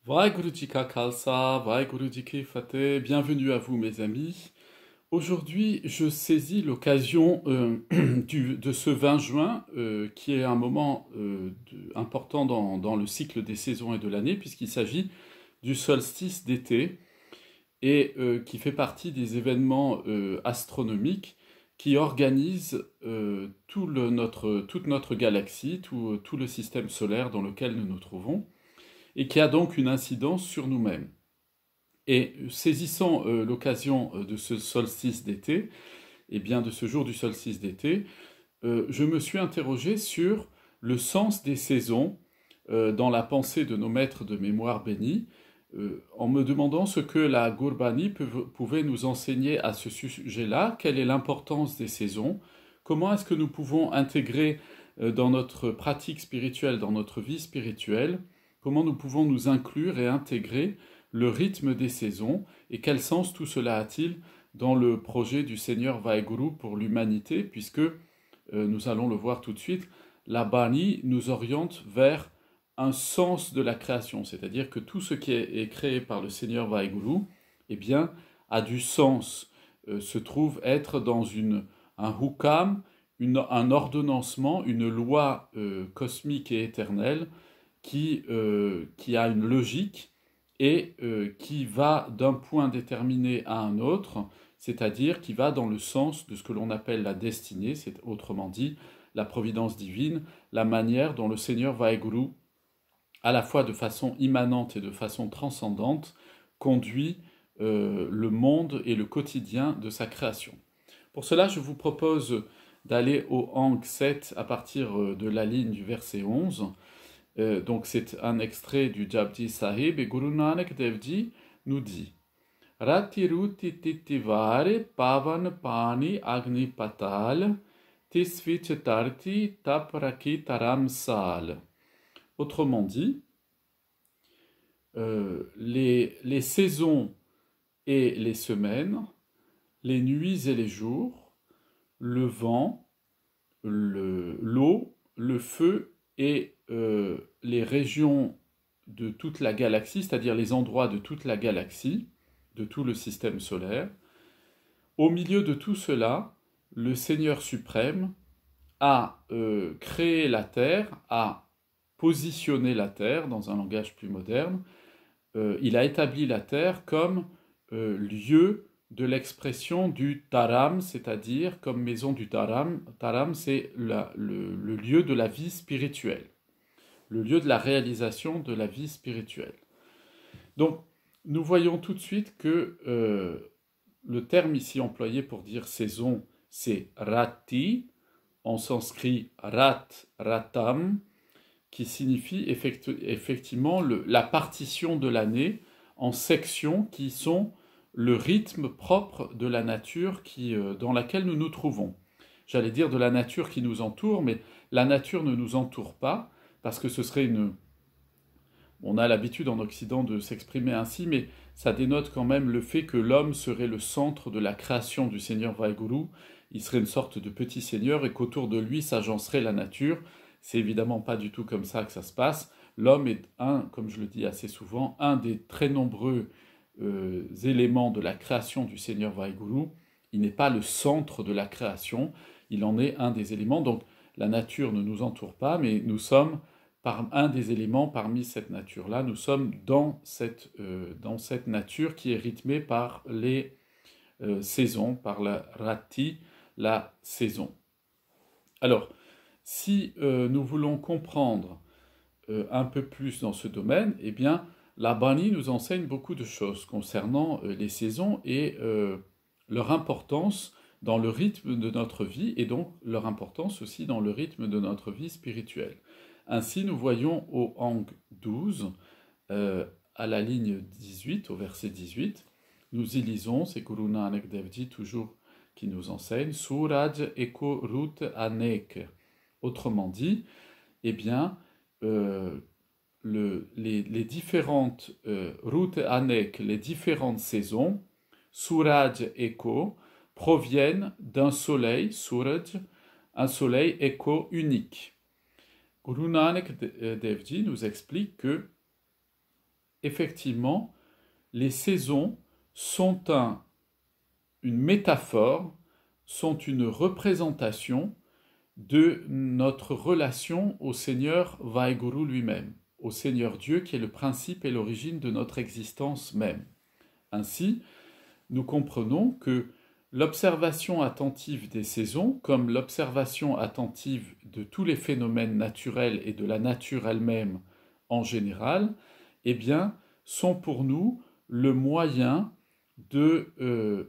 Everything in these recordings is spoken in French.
Vaheguruji Ka Khalsa, Vaheguruji Ki Fateh, bienvenue à vous mes amis. Aujourd'hui, je saisis l'occasion de ce 20 juin, qui est un moment important dans le cycle des saisons et de l'année, puisqu'il s'agit du solstice d'été, et qui fait partie des événements astronomiques qui organisent toute notre galaxie, tout le système solaire dans lequel nous nous trouvons, et qui a donc une incidence sur nous-mêmes. Et saisissant l'occasion de ce solstice d'été, et bien de ce jour du solstice d'été, je me suis interrogé sur le sens des saisons dans la pensée de nos maîtres de mémoire bénis, en me demandant ce que la Gurbani pouvait nous enseigner à ce sujet-là, quelle est l'importance des saisons, comment est-ce que nous pouvons intégrer dans notre pratique spirituelle, dans notre vie spirituelle, comment nous pouvons nous inclure et intégrer le rythme des saisons, et quel sens tout cela a-t-il dans le projet du Seigneur Vaheguru pour l'humanité, puisque, nous allons le voir tout de suite, la Bani nous oriente vers un sens de la création, c'est-à-dire que tout ce qui est créé par le Seigneur Vaheguru, eh bien, a du sens, se trouve être dans un hukam, un ordonnancement, une loi cosmique et éternelle qui a une logique et qui va d'un point déterminé à un autre, c'est-à-dire qui va dans le sens de ce que l'on appelle la destinée, c'est autrement dit la providence divine, la manière dont le Seigneur Vaheguru, à la fois de façon immanente et de façon transcendante, conduit le monde et le quotidien de sa création. Pour cela, je vous propose d'aller au Ang 7 à partir de la ligne du verset 11. Donc c'est un extrait du Japji Sahib, et Guru Nanak Dev Ji nous dit Rati Ruti Titivare Pavan Pani Agni Patal Tisvich Tarti Tapraki Taram Sal. Autrement dit, les saisons et les semaines, les nuits et les jours, le vent, l'eau, le feu et les régions de toute la galaxie, c'est-à-dire les endroits de toute la galaxie, de tout le système solaire. Au milieu de tout cela, le Seigneur suprême a créé la Terre, a positionné la Terre dans un langage plus moderne. Il a établi la Terre comme lieu de l'expression du Taram, c'est-à-dire comme maison du Taram. Taram, c'est le lieu de la vie spirituelle, le lieu de la réalisation de la vie spirituelle. Donc, nous voyons tout de suite que le terme ici employé pour dire saison, c'est rati, en sanskrit rat, ratam, qui signifie effectivement la partition de l'année en sections qui sont le rythme propre de la nature dans laquelle nous nous trouvons. J'allais dire de la nature qui nous entoure, mais la nature ne nous entoure pas, parce que ce serait On a l'habitude en Occident de s'exprimer ainsi, mais ça dénote quand même le fait que l'homme serait le centre de la création du Seigneur Vaheguru. Il serait une sorte de petit seigneur et qu'autour de lui s'agencerait la nature. C'est évidemment pas du tout comme ça que ça se passe. L'homme est comme je le dis assez souvent, un des très nombreux éléments de la création du Seigneur Vaheguru. Il n'est pas le centre de la création, il en est un des éléments. Donc la nature ne nous entoure pas, mais nous sommes un des éléments parmi cette nature-là. Nous sommes dans cette nature qui est rythmée par les saisons, par la rati, la saison. Alors, si nous voulons comprendre un peu plus dans ce domaine, eh bien, la Bani nous enseigne beaucoup de choses concernant les saisons et leur importance dans le rythme de notre vie, et donc leur importance aussi dans le rythme de notre vie spirituelle. Ainsi, nous voyons au Ang 12, à la ligne 18, au verset 18, nous y lisons, c'est Guru Nanak Dev Ji toujours qui nous enseigne, Suraj Eko Rut Anek. Autrement dit, eh bien, les différentes Rut Anek, les différentes saisons, Suraj Eko, proviennent d'un soleil, Suraj, un soleil Eko unique. Guru Nanak Dev Ji nous explique que effectivement, les saisons sont une métaphore, sont une représentation de notre relation au Seigneur Vaheguru lui-même, au Seigneur Dieu qui est le principe et l'origine de notre existence même. Ainsi, nous comprenons que l'observation attentive des saisons, comme l'observation attentive de tous les phénomènes naturels et de la nature elle-même en général, eh bien, sont pour nous le moyen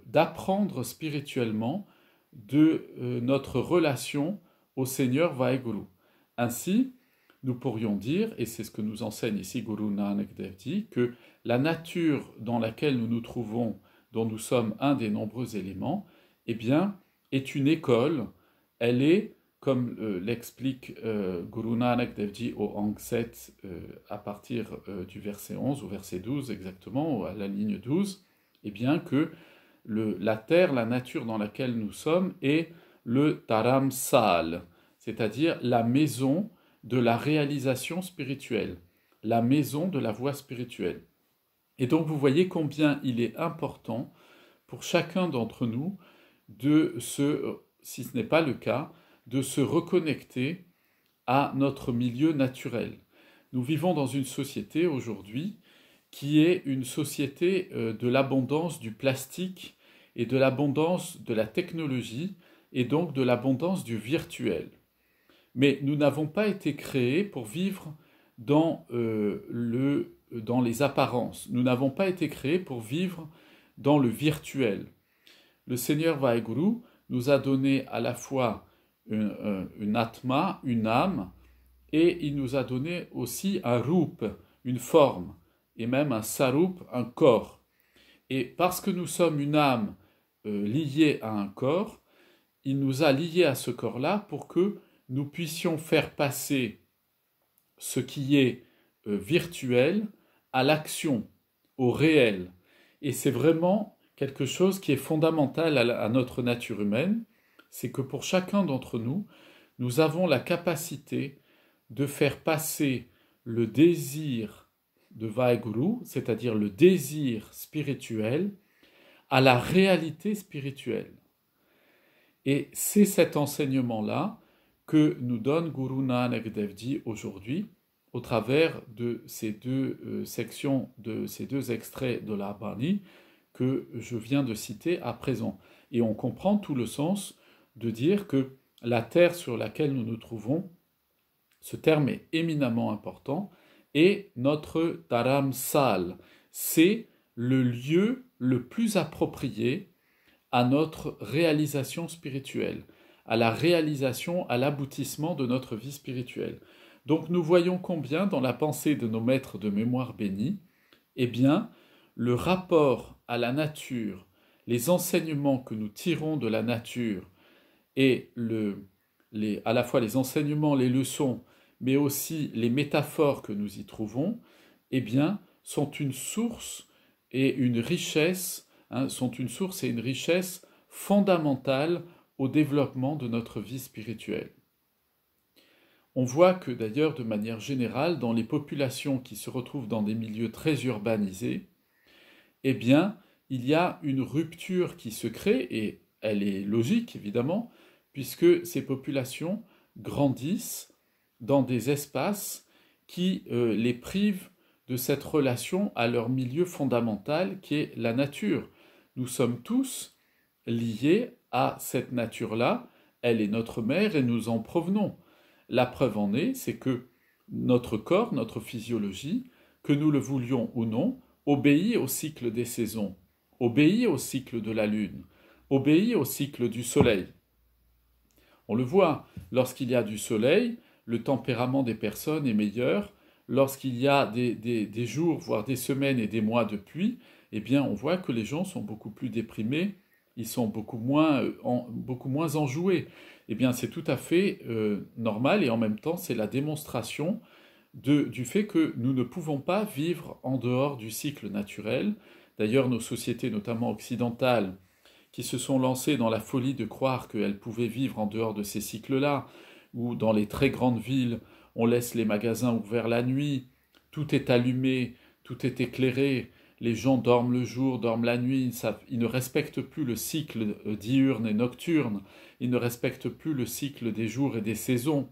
d'apprendre spirituellement de notre relation au Seigneur Vaheguru. Ainsi, nous pourrions dire, et c'est ce que nous enseigne ici Guru Nanak Dev Ji, que la nature dans laquelle nous nous trouvons, dont nous sommes un des nombreux éléments, eh bien, est une école. Elle est, comme l'explique Guru Nanak Dev Ji au Ang 7, à partir du verset 11 au verset 12 exactement, à la ligne 12, eh bien que la terre, la nature dans laquelle nous sommes est le Dharam Sal, c'est-à-dire la maison de la réalisation spirituelle, la maison de la voie spirituelle. Et donc vous voyez combien il est important pour chacun d'entre nous si ce n'est pas le cas, de se reconnecter à notre milieu naturel. Nous vivons dans une société aujourd'hui qui est une société de l'abondance du plastique et de l'abondance de la technologie et donc de l'abondance du virtuel. Mais nous n'avons pas été créés pour vivre dans les apparences. Nous n'avons pas été créés pour vivre dans le virtuel. Le Seigneur Vaheguru nous a donné à la fois une atma, une âme, et il nous a donné aussi un rup, une forme, et même un sarup, un corps. Et parce que nous sommes une âme liée à un corps, il nous a liés à ce corps-là pour que nous puissions faire passer ce qui est virtuel à l'action, au réel. Et c'est vraiment quelque chose qui est fondamental à notre nature humaine, c'est que pour chacun d'entre nous, nous avons la capacité de faire passer le désir de Vaheguru, c'est-à-dire le désir spirituel, à la réalité spirituelle. Et c'est cet enseignement-là que nous donne Guru Nanak Dev Ji aujourd'hui, au travers de ces deux sections, de ces deux extraits de la Bani que je viens de citer à présent. Et on comprend tout le sens de dire que la terre sur laquelle nous nous trouvons, ce terme est éminemment important, est notre Dharam Sal. C'est le lieu le plus approprié à notre réalisation spirituelle, à la réalisation, à l'aboutissement de notre vie spirituelle. Donc nous voyons combien dans la pensée de nos maîtres de mémoire bénis, eh bien, le rapport à la nature, les enseignements que nous tirons de la nature et à la fois les enseignements, les leçons, mais aussi les métaphores que nous y trouvons, eh bien, sont une source et une richesse, sont une source et une richesse fondamentale au développement de notre vie spirituelle. On voit que d'ailleurs, de manière générale, dans les populations qui se retrouvent dans des milieux très urbanisés, eh bien, il y a une rupture qui se crée, et elle est logique évidemment, puisque ces populations grandissent dans des espaces qui les privent de cette relation à leur milieu fondamental qui est la nature. Nous sommes tous liés à cette nature-là, elle est notre mère et nous en provenons. La preuve en est, c'est que notre corps, notre physiologie, que nous le voulions ou non, obéit au cycle des saisons, obéit au cycle de la lune, obéit au cycle du soleil. On le voit, lorsqu'il y a du soleil, le tempérament des personnes est meilleur. Lorsqu'il y a des jours, voire des semaines et des mois de pluie, eh bien on voit que les gens sont beaucoup plus déprimés, ils sont beaucoup moins enjoués. Eh bien c'est tout à fait normal et en même temps c'est la démonstration du fait que nous ne pouvons pas vivre en dehors du cycle naturel. D'ailleurs nos sociétés, notamment occidentales, qui se sont lancées dans la folie de croire qu'elles pouvaient vivre en dehors de ces cycles-là, ou dans les très grandes villes, on laisse les magasins ouverts la nuit, tout est allumé, tout est éclairé, les gens dorment le jour, dorment la nuit, ils ne respectent plus le cycle diurne et nocturne, ils ne respectent plus le cycle des jours et des saisons.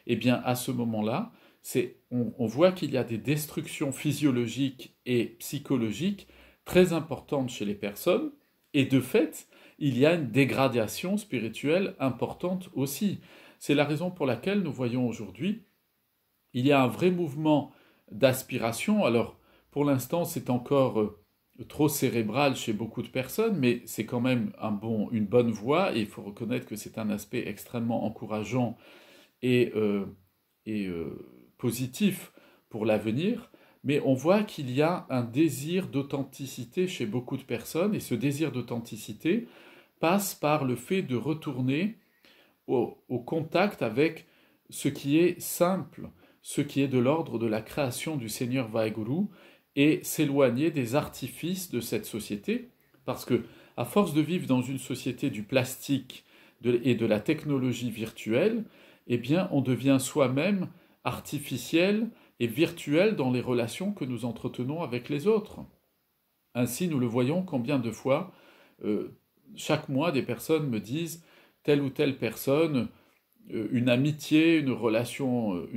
Eh bien, à ce moment-là, on voit qu'il y a des destructions physiologiques et psychologiques très importantes chez les personnes, et de fait, il y a une dégradation spirituelle importante aussi. C'est la raison pour laquelle nous voyons aujourd'hui, il y a un vrai mouvement d'aspiration. Alors, pour l'instant, c'est encore trop cérébral chez beaucoup de personnes, mais c'est quand même une bonne voie, et il faut reconnaître que c'est un aspect extrêmement encourageant et, positif pour l'avenir, mais on voit qu'il y a un désir d'authenticité chez beaucoup de personnes, et ce désir d'authenticité passe par le fait de retourner au contact avec ce qui est simple, ce qui est de l'ordre de la création du Seigneur Vaheguru, et s'éloigner des artifices de cette société, parce que à force de vivre dans une société du plastique et de la technologie virtuelle, eh bien, on devient soi-même artificiel et virtuel dans les relations que nous entretenons avec les autres. Ainsi, nous le voyons combien de fois, chaque mois, des personnes me disent telle ou telle personne, une amitié, une relation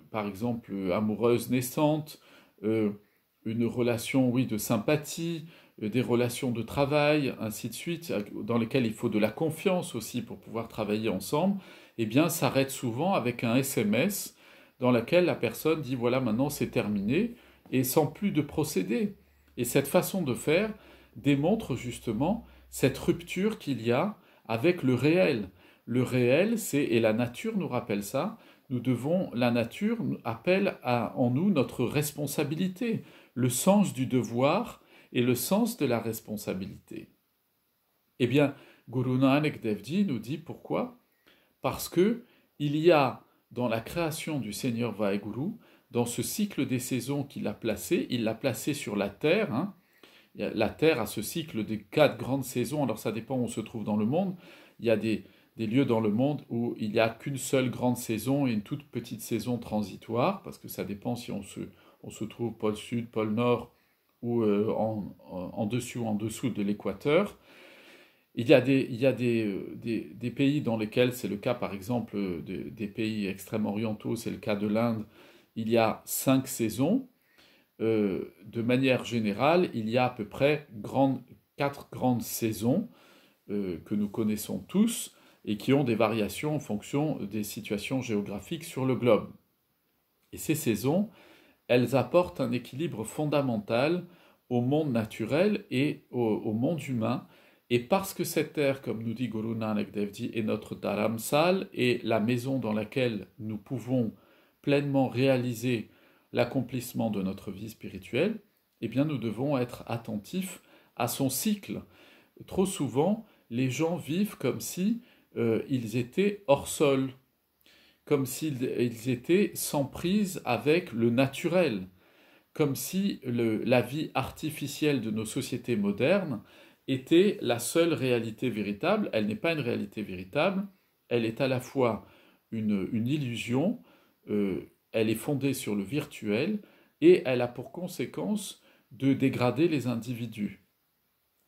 par exemple, amoureuse naissante, une relation, oui, de sympathie, des relations de travail, ainsi de suite, dans lesquelles il faut de la confiance aussi pour pouvoir travailler ensemble, eh bien, s'arrête souvent avec un SMS dans lequel la personne dit voilà, maintenant c'est terminé, et sans plus de procédé. Et cette façon de faire démontre justement cette rupture qu'il y a avec le réel. Le réel, et la nature nous rappelle ça, la nature appelle en nous notre responsabilité, le sens du devoir et le sens de la responsabilité. Eh bien, Guru Nanak Dev Ji nous dit pourquoi? Parce que il y a dans la création du Seigneur Vaheguru, dans ce cycle des saisons qu'il a placé, il l'a placé sur la terre. Hein. La terre a ce cycle des 4 grandes saisons, alors ça dépend où on se trouve dans le monde. Il y a des lieux dans le monde où il n'y a qu'une seule grande saison et une toute petite saison transitoire, parce que ça dépend si on se trouve pôle sud, pôle nord, ou en dessus ou en dessous de l'équateur. Il y a des pays dans lesquels c'est le cas, par exemple, des pays extrêmes orientaux, c'est le cas de l'Inde, il y a 5 saisons. De manière générale, il y a à peu près 4 grandes saisons que nous connaissons tous et qui ont des variations en fonction des situations géographiques sur le globe. Et ces saisons, elles apportent un équilibre fondamental au monde naturel et au monde humain. Et parce que cette terre, comme nous dit Guru Nanak Dev Ji, est notre dharamsal et la maison dans laquelle nous pouvons pleinement réaliser l'accomplissement de notre vie spirituelle, eh bien nous devons être attentifs à son cycle. Trop souvent, les gens vivent comme si ils étaient hors sol, comme s'ils étaient sans prise avec le naturel, comme si la vie artificielle de nos sociétés modernes était la seule réalité véritable. Elle n'est pas une réalité véritable, elle est à la fois une illusion, elle est fondée sur le virtuel, et elle a pour conséquence de dégrader les individus.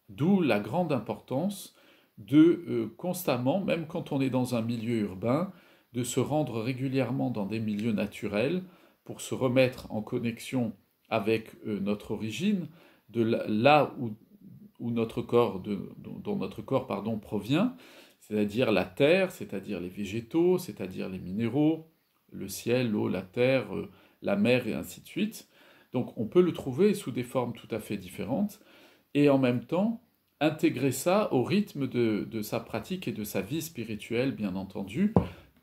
D'où la grande importance de constamment, même quand on est dans un milieu urbain, de se rendre régulièrement dans des milieux naturels pour se remettre en connexion avec notre origine, de là où notre corps, dont notre corps provient, c'est-à-dire la terre, c'est-à-dire les végétaux, c'est-à-dire les minéraux, le ciel, l'eau, la terre, la mer et ainsi de suite. Donc on peut le trouver sous des formes tout à fait différentes, et en même temps intégrer ça au rythme de sa pratique et de sa vie spirituelle, bien entendu,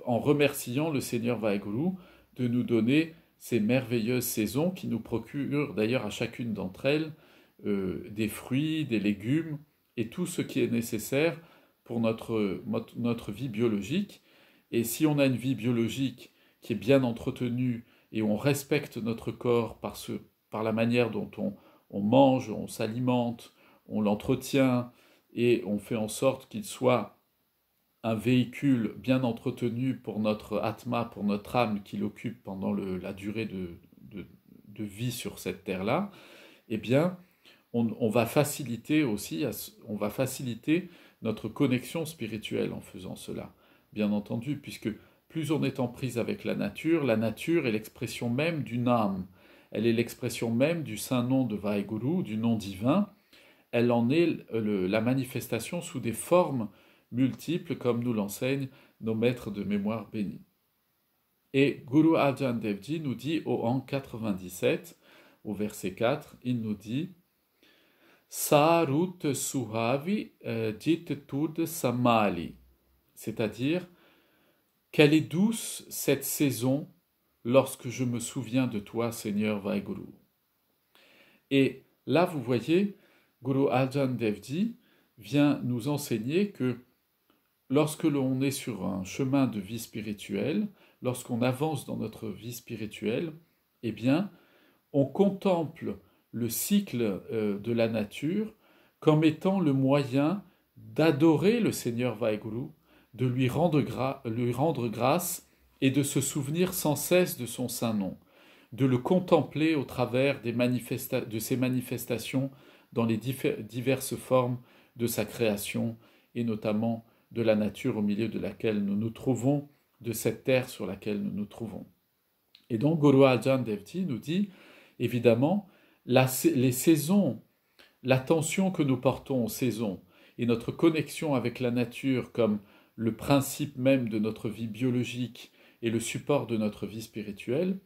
en remerciant le Seigneur Vaheguru de nous donner ces merveilleuses saisons qui nous procurent d'ailleurs à chacune d'entre elles des fruits, des légumes et tout ce qui est nécessaire pour notre vie biologique. Et si on a une vie biologique qui est bien entretenue et on respecte notre corps par la manière dont on mange, on s'alimente, on l'entretient et on fait en sorte qu'il soit un véhicule bien entretenu pour notre atma, pour notre âme qui l'occupe pendant la durée de vie sur cette terre-là, eh bien, on va faciliter aussi, on va faciliter notre connexion spirituelle en faisant cela, bien entendu, puisque plus on est en prise avec la nature est l'expression même d'une âme, elle est l'expression même du saint nom de Vaheguru, du nom divin, elle en est la manifestation sous des formes multiples, comme nous l'enseignent nos maîtres de mémoire bénis. Et Guru Arjan Dev Ji nous dit au an 97, au verset 4, il nous dit Sarut Suhavi Jit Tud Samali, c'est-à-dire quelle est douce cette saison lorsque je me souviens de toi, Seigneur Vaheguru. Et là, vous voyez, Guru Arjan Dev Ji vient nous enseigner que lorsque l'on est sur un chemin de vie spirituelle, lorsqu'on avance dans notre vie spirituelle, eh bien, on contemple le cycle de la nature comme étant le moyen d'adorer le Seigneur Vaheguru, de lui rendre grâce et de se souvenir sans cesse de son saint nom, de le contempler au travers de ses manifestations dans les diverses formes de sa création et notamment de la nature au milieu de laquelle nous nous trouvons, de cette terre sur laquelle nous nous trouvons. Et donc Guru Arjan Dev Ji nous dit, évidemment, les saisons, l'attention que nous portons aux saisons et notre connexion avec la nature comme le principe même de notre vie biologique et le support de notre vie spirituelle,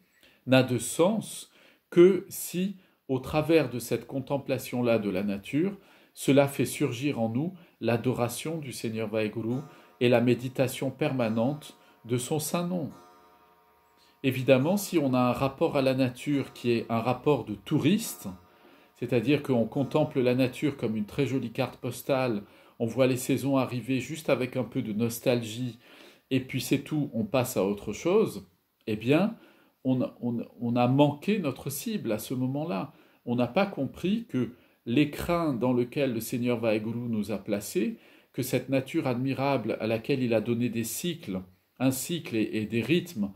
n'a de sens que si, au travers de cette contemplation-là de la nature, cela fait surgir en nous l'adoration du Seigneur Vaheguru et la méditation permanente de son saint nom. Évidemment, si on a un rapport à la nature qui est un rapport de touriste, c'est-à-dire qu'on contemple la nature comme une très jolie carte postale, on voit les saisons arriver juste avec un peu de nostalgie, et puis c'est tout, on passe à autre chose, eh bien, on a manqué notre cible à ce moment-là. On n'a pas compris que l'écrin dans lequel le Seigneur Vaheguru nous a placés, que cette nature admirable à laquelle il a donné des cycles, un cycle et des rythmes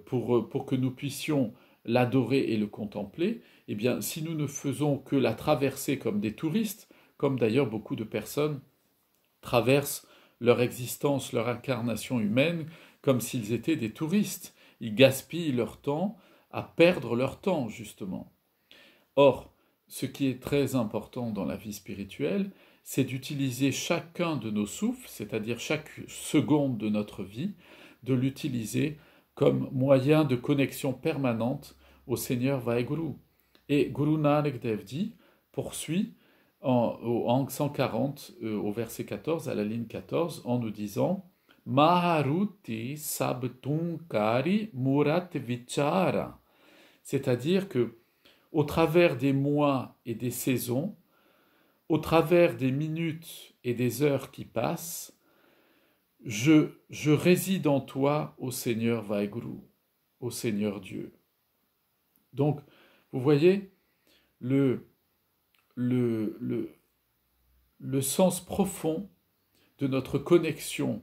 pour que nous puissions l'adorer et le contempler, eh bien, si nous ne faisons que la traverser comme des touristes, comme d'ailleurs beaucoup de personnes traversent leur existence, leur incarnation humaine, comme s'ils étaient des touristes. Ils gaspillent leur temps à perdre leur temps, justement. Or, ce qui est très important dans la vie spirituelle, c'est d'utiliser chacun de nos souffles, c'est-à-dire chaque seconde de notre vie, de l'utiliser comme moyen de connexion permanente au Seigneur Vaheguru. Et Guru Nanak Dev Ji poursuit en 140, au verset 14, à la ligne 14, en nous disant Maharuti sabtunkari murat vichara, c'est-à-dire que au travers des mois et des saisons, au travers des minutes et des heures qui passent, je réside en toi, ô Seigneur Vaheguru, ô Seigneur Dieu. Donc, vous voyez, le sens profond de notre connexion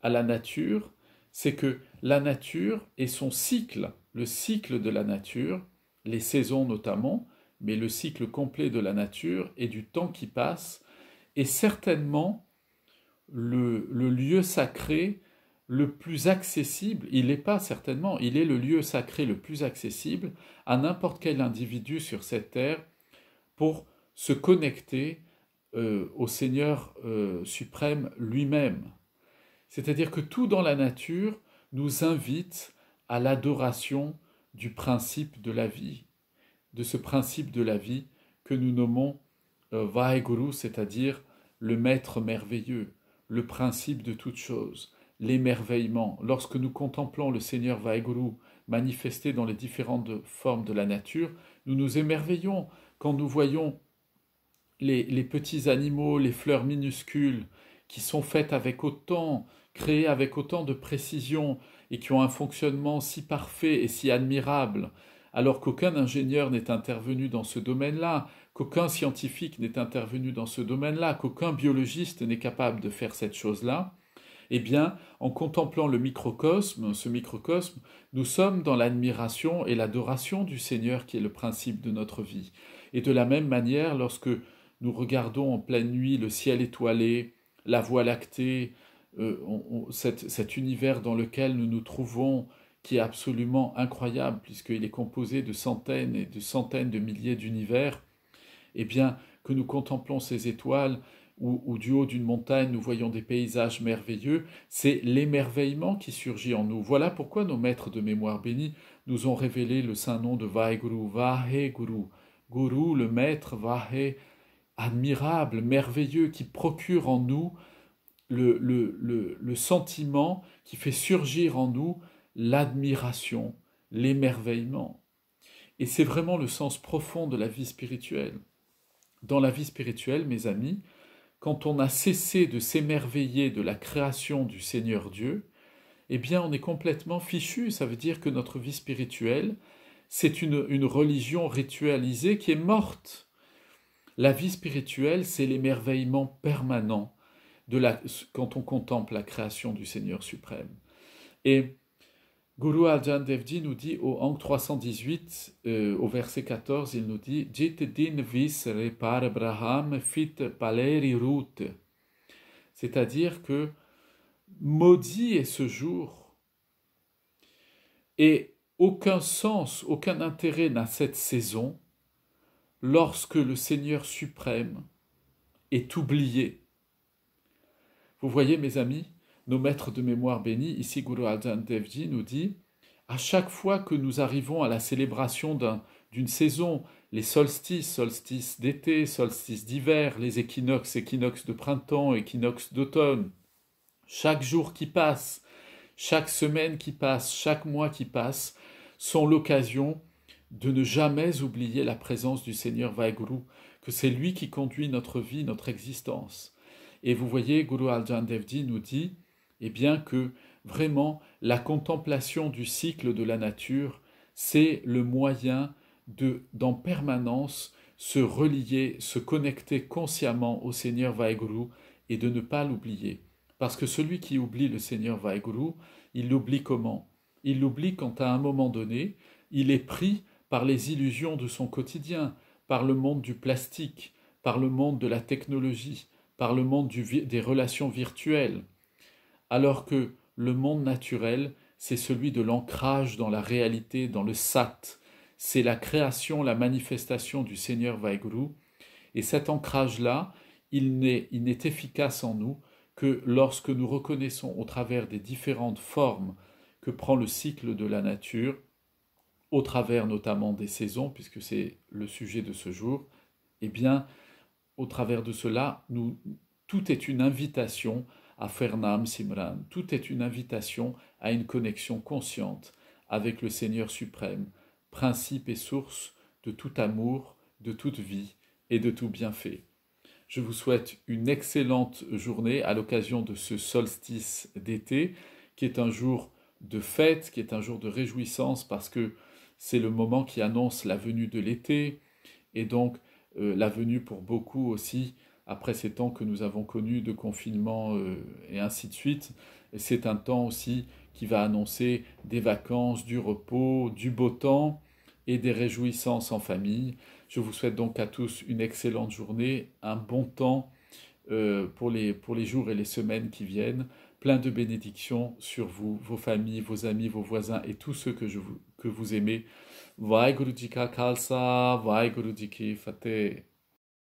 à la nature, c'est que la nature et son cycle, le cycle de la nature, les saisons notamment, mais le cycle complet de la nature et du temps qui passe, est certainement le lieu sacré le plus accessible, il n'est pas certainement, il est le lieu sacré le plus accessible à n'importe quel individu sur cette terre pour se connecter au Seigneur suprême lui-même. C'est-à-dire que tout dans la nature nous invite à l'adoration du principe de la vie, de ce principe de la vie que nous nommons Vaheguru, c'est-à-dire le maître merveilleux, le principe de toute chose, l'émerveillement. Lorsque nous contemplons le Seigneur Vaheguru manifesté dans les différentes formes de la nature, nous nous émerveillons quand nous voyons les petits animaux, les fleurs minuscules, qui sont faites avec autant, créées avec autant de précision et qui ont un fonctionnement si parfait et si admirable, alors qu'aucun ingénieur n'est intervenu dans ce domaine-là, qu'aucun scientifique n'est intervenu dans ce domaine-là, qu'aucun biologiste n'est capable de faire cette chose-là, Eh bien, en contemplant le microcosme, ce microcosme, nous sommes dans l'admiration et l'adoration du Seigneur qui est le principe de notre vie. Et de la même manière, lorsque nous regardons en pleine nuit le ciel étoilé, la Voie lactée, cet univers dans lequel nous nous trouvons, qui est absolument incroyable, puisqu'il est composé de centaines et de centaines de milliers d'univers, eh bien, que nous contemplons ces étoiles, ou du haut d'une montagne, nous voyons des paysages merveilleux, c'est l'émerveillement qui surgit en nous. Voilà pourquoi nos maîtres de mémoire bénis nous ont révélé le saint nom de Vaheguru, Vaheguru. Guru, le maître, Vahe, admirable, merveilleux, qui procure en nous le sentiment, qui fait surgir en nous l'admiration, l'émerveillement. Et c'est vraiment le sens profond de la vie spirituelle. Dans la vie spirituelle, mes amis, quand on a cessé de s'émerveiller de la création du Seigneur Dieu, eh bien on est complètement fichu. Ça veut dire que notre vie spirituelle, c'est une religion ritualisée qui est morte. La vie spirituelle, c'est l'émerveillement permanent quand on contemple la création du Seigneur suprême. Et Guru Arjan Devji nous dit au Ang 318, au verset 14, il nous dit Jit din vis repar Braham fit paleri route. C'est-à-dire que maudit est ce jour, et aucun sens, aucun intérêt n'a cette saison lorsque le Seigneur suprême est oublié. Vous voyez, mes amis, nos maîtres de mémoire bénis, ici Guru Arjan Devji nous dit, à chaque fois que nous arrivons à la célébration d'une saison, les solstices d'été, solstices d'hiver, les équinoxes de printemps, équinoxes d'automne, chaque jour qui passe, chaque semaine qui passe, chaque mois qui passe, sont l'occasion de ne jamais oublier la présence du Seigneur Vaheguru, que c'est lui qui conduit notre vie, notre existence. Et vous voyez, Guru Arjan Devji nous dit, eh bien que vraiment la contemplation du cycle de la nature, c'est le moyen d'en permanence se relier, se connecter consciemment au Seigneur Vaheguru et de ne pas l'oublier. Parce que celui qui oublie le Seigneur Vaheguru, il l'oublie comment? Il l'oublie quand à un moment donné, il est pris par les illusions de son quotidien, par le monde du plastique, par le monde de la technologie, par le monde des relations virtuelles, alors que le monde naturel, c'est celui de l'ancrage dans la réalité, dans le sat. C'est la création, la manifestation du Seigneur Vaheguru. Et cet ancrage-là, il n'est efficace en nous que lorsque nous reconnaissons au travers des différentes formes que prend le cycle de la nature, au travers notamment des saisons, puisque c'est le sujet de ce jour, eh bien, au travers de cela, tout est une invitation à faire Nam Simran, tout est une invitation à une connexion consciente avec le Seigneur suprême, principe et source de tout amour, de toute vie et de tout bienfait. Je vous souhaite une excellente journée à l'occasion de ce solstice d'été, qui est un jour de fête, qui est un jour de réjouissance, parce que c'est le moment qui annonce la venue de l'été, et donc la venue pour beaucoup aussi, après ces temps que nous avons connus de confinement et ainsi de suite. C'est un temps aussi qui va annoncer des vacances, du repos, du beau temps et des réjouissances en famille. Je vous souhaite donc à tous une excellente journée, un bon temps pour les jours et les semaines qui viennent, plein de bénédictions sur vous, vos familles, vos amis, vos voisins et tous ceux que vous aimez. Vaheguru Ji Ka Khalsa, Vaheguru Ji Ki Fateh.